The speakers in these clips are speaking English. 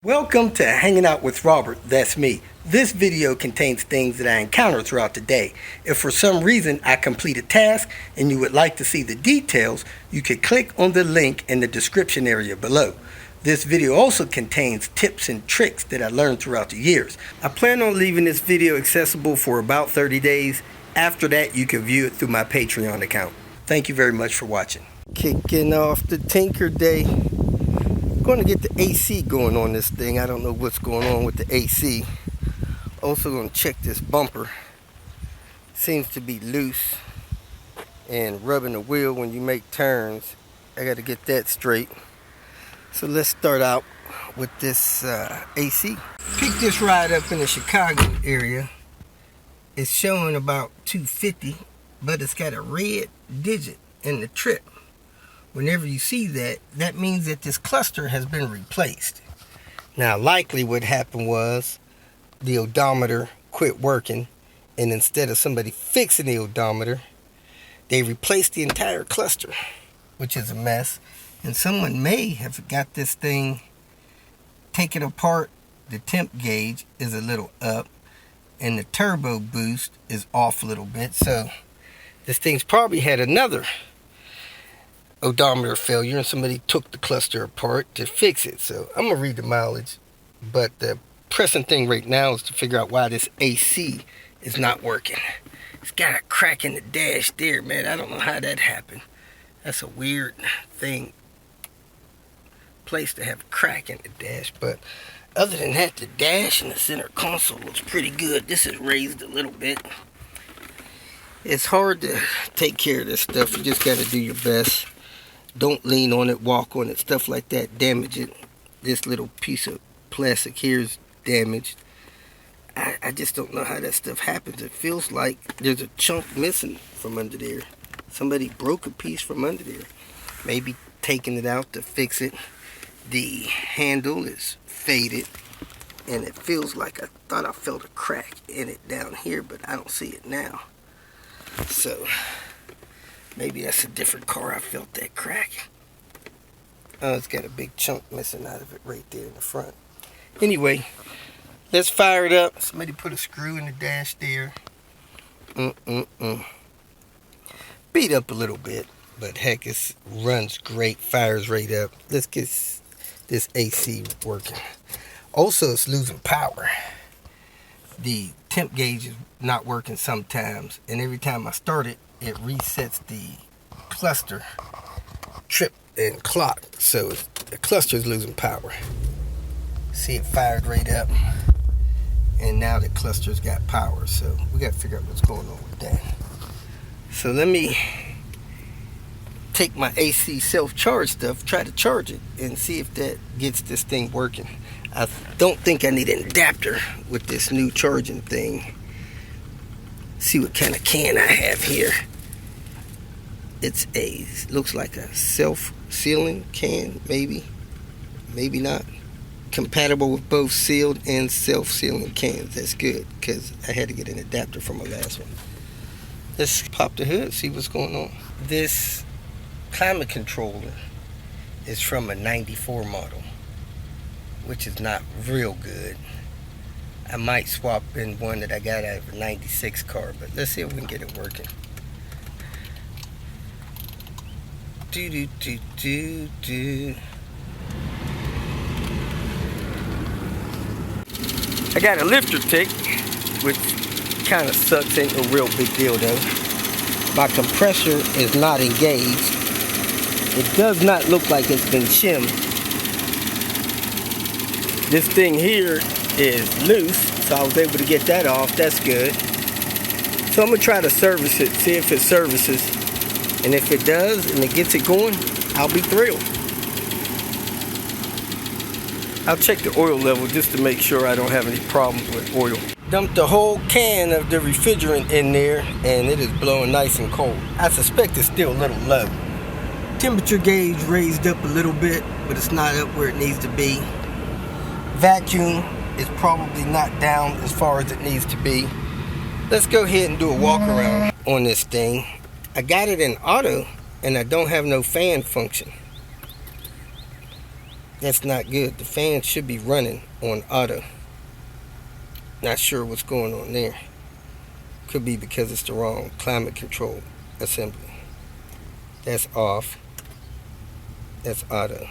Welcome to Hanging Out with Robert, that's me. This video contains things that I encounter throughout the day. If for some reason I complete a task and you would like to see the details, you can click on the link in the description area below. This video also contains tips and tricks that I learned throughout the years. I plan on leaving this video accessible for about 30 days. After that, you can view it through my Patreon account. Thank you very much for watching. Kicking off the Tinker Day. Going to get the AC going on this thing. I don't know what's going on with the AC. Also going to check this bumper. Seems to be loose and rubbing the wheel when you make turns. I got to get that straight. So let's start out with this AC. Picked this ride up in the Chicago area. It's showing about 250, but it's got a red digit in the trip. Whenever you see that, that means that this cluster has been replaced. Now, likely what happened was the odometer quit working, and instead of somebody fixing the odometer, they replaced the entire cluster, which is a mess. And someone may have got this thing taken apart. The temp gauge is a little up, and the turbo boost is off a little bit. So this thing's probably had another odometer failure, and somebody took the cluster apart to fix it. So I'm gonna read the mileage, but the pressing thing right now is to figure out why this AC is not working. It's got a crack in the dash there, man. I don't know how that happened. That's a weird place to have a crack in the dash, but other than that, the dash and the center console looks pretty good. This is raised a little bit. It's hard to take care of this stuff. You just gotta do your best. Don't lean on it, walk on it, stuff like that, damage it. This little piece of plastic here is damaged. I just don't know how that stuff happens. It feels like there's a chunk missing from under there. Somebody broke a piece from under there. Maybe taking it out to fix it. The handle is faded, and it feels like I thought I felt a crack in it down here, but I don't see it now. So maybe that's a different car. I felt that crack. Oh, it's got a big chunk missing out of it right there in the front. Anyway, let's fire it up. Somebody put a screw in the dash there. Beat up a little bit, but heck, it runs great, fires right up. Let's get this AC working. Also, it's losing power. The temp gauge is not working sometimes, and every time I start it, it resets the cluster trip and clock. So the cluster is losing power. See, it fired right up, and now the cluster's got power. So we got to figure out what's going on with that. So let me take my AC self-charge stuff, try to charge it, and see if that gets this thing working. I don't think I need an adapter with this new charging thing. See what kind of can I have here. It's looks like a self-sealing can, maybe not. Compatible with both sealed and self-sealing cans. That's good, because I had to get an adapter from my last one. Let's pop the hood, see what's going on. This climate controller is from a 94 model, which is not real good. I might swap in one that I got out of a 96 car, but let's see if we can get it working. I got a lifter tick, which kind of sucks. Ain't no real big deal though. My compressor is not engaged. It does not look like it's been shimmed. This thing here is loose, so I was able to get that off. That's good. So I'm gonna try to service it, see if it services. And if it does and it gets it going, I'll be thrilled. I'll check the oil level just to make sure I don't have any problems with oil. Dumped the whole can of the refrigerant in there, and it is blowing nice and cold. I suspect it's still a little low. Temperature gauge raised up a little bit, but it's not up where it needs to be. Vacuum is probably not down as far as it needs to be. Let's go ahead and do a walk around on this thing. I got it in auto, and I don't have no fan function. That's not good. The fan should be running on auto. Not sure what's going on there. Could be because it's the wrong climate control assembly. That's off. That's auto.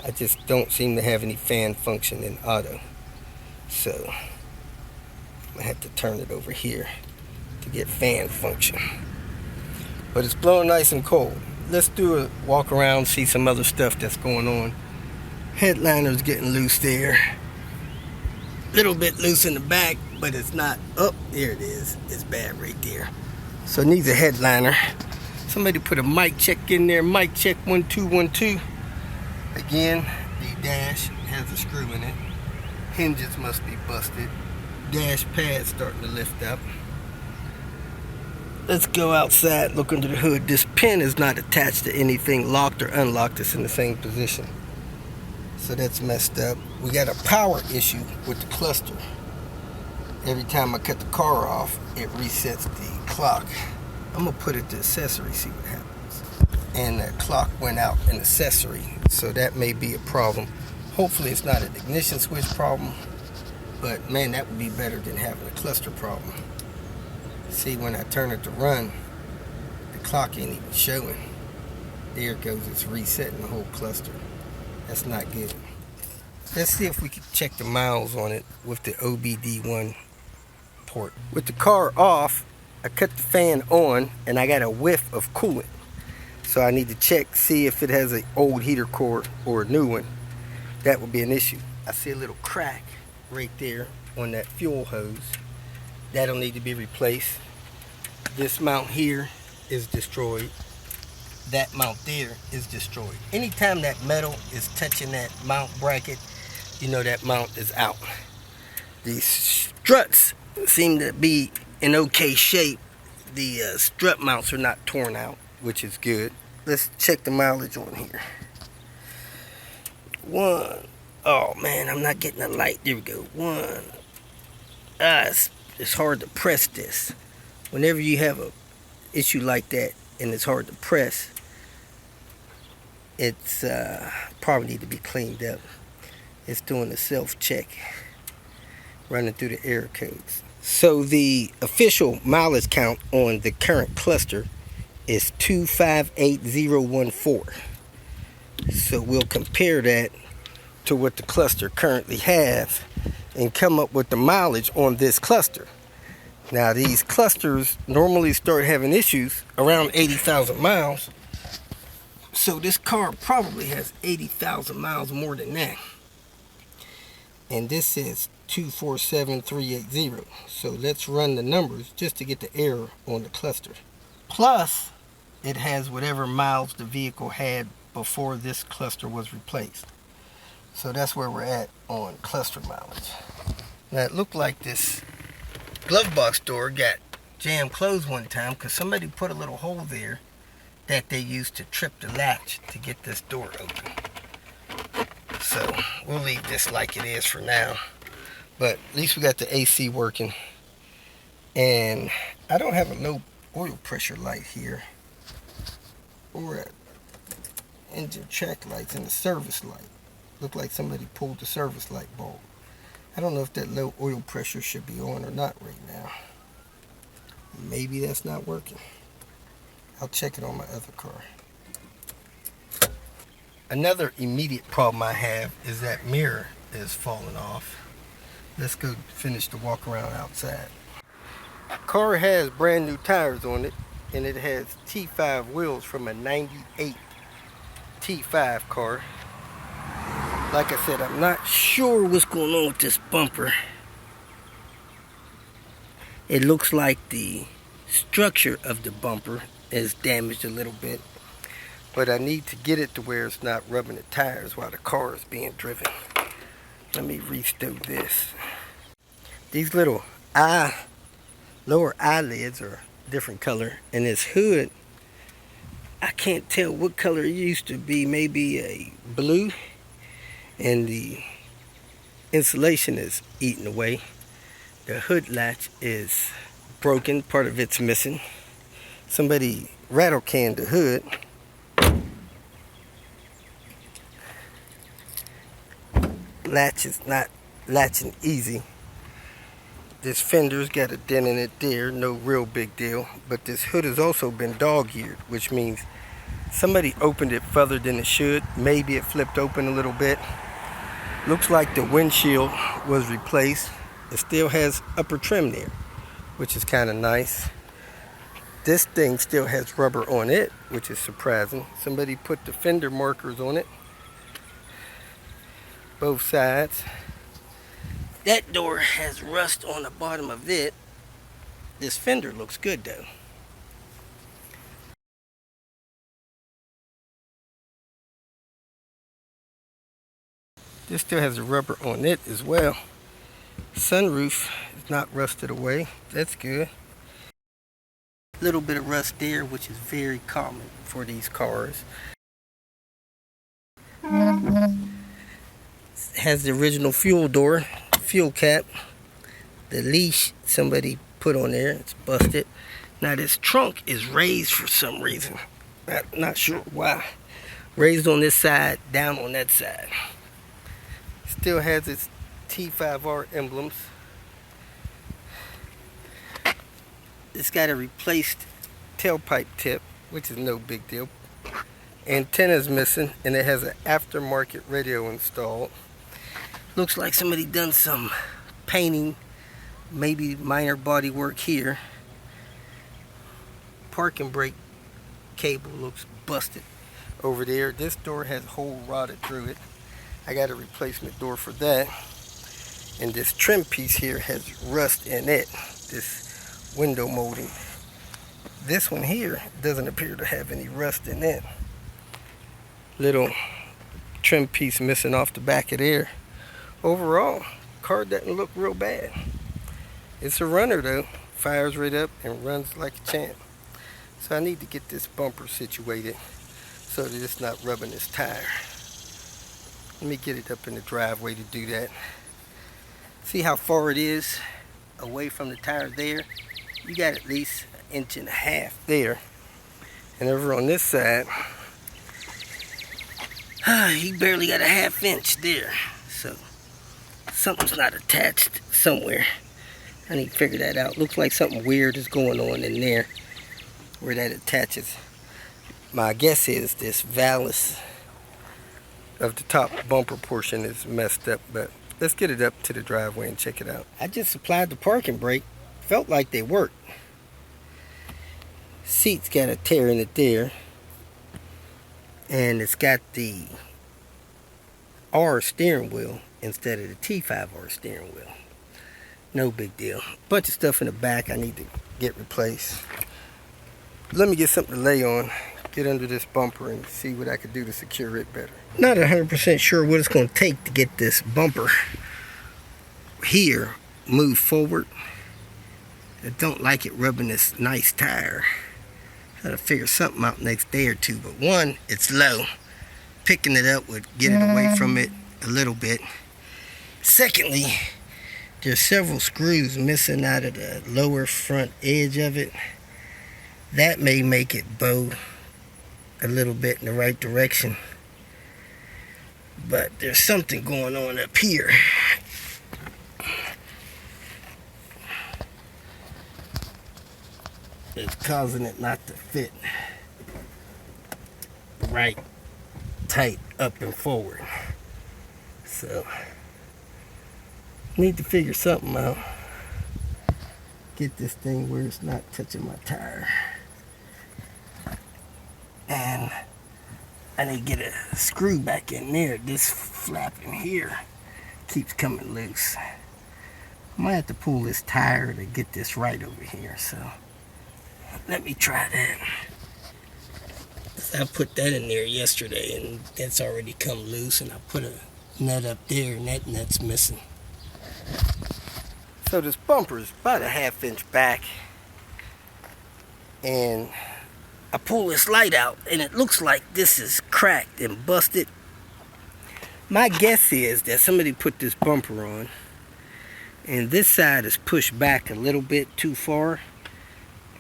I just don't seem to have any fan function in auto. So I have to turn it over here to get fan function. But it's blowing nice and cold. Let's do a walk around, see some other stuff that's going on. Headliner's getting loose there. Little bit loose in the back, but it's not. Oh, there it is. It's bad right there. So it needs a headliner. Somebody put a mic check in there. Mic check 1 2 1 2. Again, the dash has a screw in it. Hinges must be busted. Dash pad starting to lift up. Let's go outside, look under the hood. This pin is not attached to anything, locked or unlocked. It's in the same position. So that's messed up. We got a power issue with the cluster. Every time I cut the car off, it resets the clock. I'm gonna put it to accessory, see what happens. And the clock went out in accessory, so that may be a problem. Hopefully it's not an ignition switch problem, but man, that would be better than having a cluster problem. See, when I turn it to run, the clock ain't even showing. There it goes, it's resetting the whole cluster. That's not good. Let's see if we can check the miles on it with the OBD1 port. With the car off, I cut the fan on and I got a whiff of coolant. So I need to check, see if it has an old heater cord or a new one. That would be an issue. I see a little crack right there on that fuel hose. That'll need to be replaced. This mount here is destroyed. That mount there is destroyed. Anytime that metal is touching that mount bracket, you know that mount is out. These struts seem to be in okay shape. The strut mounts are not torn out, which is good. Let's check the mileage on here. Oh man, I'm not getting the light. There we go. It's hard to press this. Whenever you have a issue like that and it's hard to press, it's probably need to be cleaned up. It's doing a self-check, running through the error codes. So the official mileage count on the current cluster is 258014. So we'll compare that to what the cluster currently has and come up with the mileage on this cluster. Now these clusters normally start having issues around 80,000 miles. So this car probably has 80,000 miles more than that. And this is 247380. So let's run the numbers just to get the error on the cluster. Plus, it has whatever miles the vehicle had before this cluster was replaced. So that's where we're at on cluster mileage. Now it looked like this glove box door got jammed closed one time because somebody put a little hole there that they used to trip the latch to get this door open. So we'll leave this like it is for now. But at least we got the AC working. And I don't have a low oil pressure light here, or an engine check lights and the service light. Look like somebody pulled the service light bulb. I don't know if that low oil pressure should be on or not right now. Maybe that's not working. I'll check it on my other car. Another immediate problem I have is that mirror is falling off. Let's go finish the walk around outside. Car has brand new tires on it, and it has T5 wheels from a 98 T5 car. Like I said, I'm not sure what's going on with this bumper. It looks like the structure of the bumper is damaged a little bit, but I need to get it to where it's not rubbing the tires while the car is being driven. Let me restow this. These little lower eyelids are a different color, and this hood, I can't tell what color it used to be. Maybe a blue, and the insulation is eaten away. The hood latch is broken, part of it's missing. Somebody rattle can the hood. Latch is not latching easy. This fender's got a dent in it there, no real big deal. But this hood has also been dog-eared, which means somebody opened it further than it should. Maybe it flipped open a little bit. Looks like the windshield was replaced. It still has upper trim there, which is kind of nice. This thing still has rubber on it, which is surprising. Somebody put the fender markers on it. Both sides. That door has rust on the bottom of it. This fender looks good though. This still has the rubber on it as well. Sunroof is not rusted away. That's good. Little bit of rust there, which is very common for these cars. Has the original fuel door, fuel cap. The leash somebody put on there, it's busted. Now this trunk is raised for some reason. Not sure why. Raised on this side, down on that side. Still has its T-5R emblems. It's got a replaced tailpipe tip, which is no big deal. Antenna's missing, and it has an aftermarket radio installed. Looks like somebody done some painting, maybe minor body work here. Parking brake cable looks busted over there. This door has a hole rotted through it. I got a replacement door for that. And this trim piece here has rust in it, this window molding. This one here doesn't appear to have any rust in it. Little trim piece missing off the back of there. Overall, car doesn't look real bad. It's a runner though. Fires right up and runs like a champ. So I need to get this bumper situated so that it's not rubbing this tire. Let me get it up in the driveway to do that. See how far it is away from the tire there? You got at least 1.5 inches there. And over on this side, you barely got a 1/2 inch there. So something's not attached somewhere. I need to figure that out. Looks like something weird is going on in there where that attaches. My guess is this valance of the top bumper portion is messed up, but let's get it up to the driveway and check it out. I just applied the parking brake. Felt like they worked. Seat's got a tear in it there. And it's got the R steering wheel instead of the T-5R steering wheel. No big deal. Bunch of stuff in the back I need to get replaced. Let me get something to lay on, get under this bumper and see what I could do to secure it better. Not 100% sure what it's going to take to get this bumper here moved forward. I don't like it rubbing this nice tire. Gotta figure something out next day or two, but one, it's low. Picking it up would get it away from it a little bit. Secondly, there's several screws missing out of the lower front edge of it. That may make it bow a little bit in the right direction. But there's something going on up here. It's causing it not to fit right tight up and forward. So need to figure something out. Get this thing where it's not touching my tire. And I need to get a screw back in there. This flap in here keeps coming loose. I might have to pull this tire to get this right over here. So let me try that. I put that in there yesterday and that's already come loose, and I put a nut up there and that nut's missing. So this bumper is about a 1/2 inch back, and I pull this light out and it looks like this is cracked and busted. My guess is that somebody put this bumper on and this side is pushed back a little bit too far,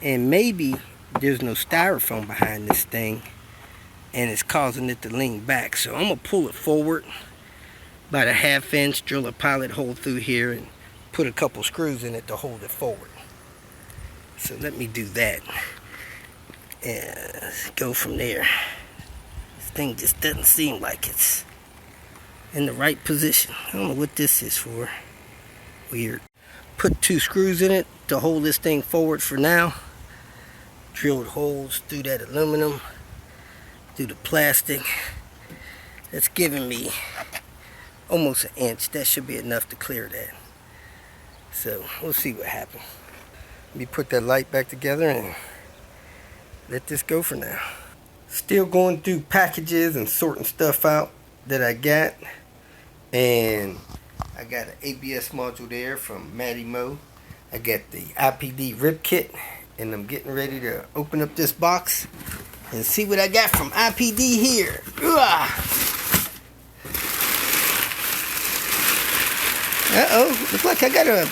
and maybe there's no styrofoam behind this thing, and it's causing it to lean back. So I'm gonna pull it forward about a 1/2 inch, drill a pilot hole through here, and put a couple screws in it to hold it forward. So let me do that and go from there. This thing just doesn't seem like it's in the right position. I don't know what this is for. Weird. Put 2 screws in it to hold this thing forward for now. Drilled holes through that aluminum, through the plastic. That's giving me almost 1 inch. That should be enough to clear that. So we'll see what happens. Let me put that light back together and let this go for now. Still going through packages and sorting stuff out that I got. And I got an ABS module there from Matty Mo. I got the iPd rip kit, and I'm getting ready to open up this box and see what I got from iPd here. Uh-oh, looks like I got a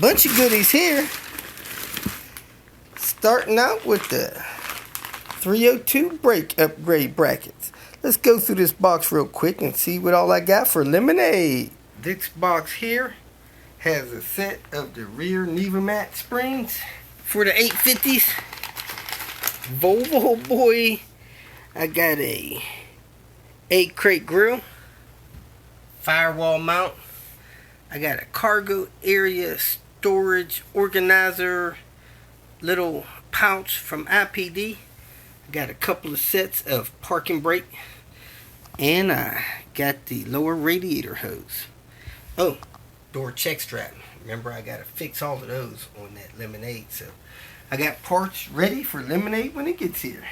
bunch of goodies here. Starting out with the 302 brake upgrade brackets. Let's go through this box real quick and see what all I got for lemonade. This box here has a set of the rear Nevamat springs for the 850s. Volvo boy. I got a 8-crate grill, firewall mount. I got a cargo area storage organizer little pouch from iPd. I got a couple of sets of parking brake, and I got the lower radiator hose. Oh, door check strap. Remember, I gotta fix all of those on that lemonade. So I got parts ready for lemonade when it gets here.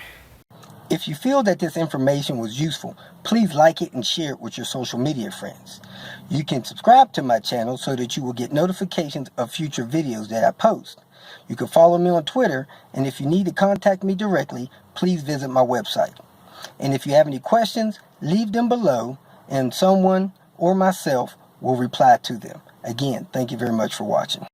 If you feel that this information was useful, please like it and share it with your social media friends. You can subscribe to my channel so that you will get notifications of future videos that I post. You can follow me on Twitter, and if you need to contact me directly, please visit my website. And if you have any questions, leave them below, and someone or myself will reply to them. Again, thank you very much for watching.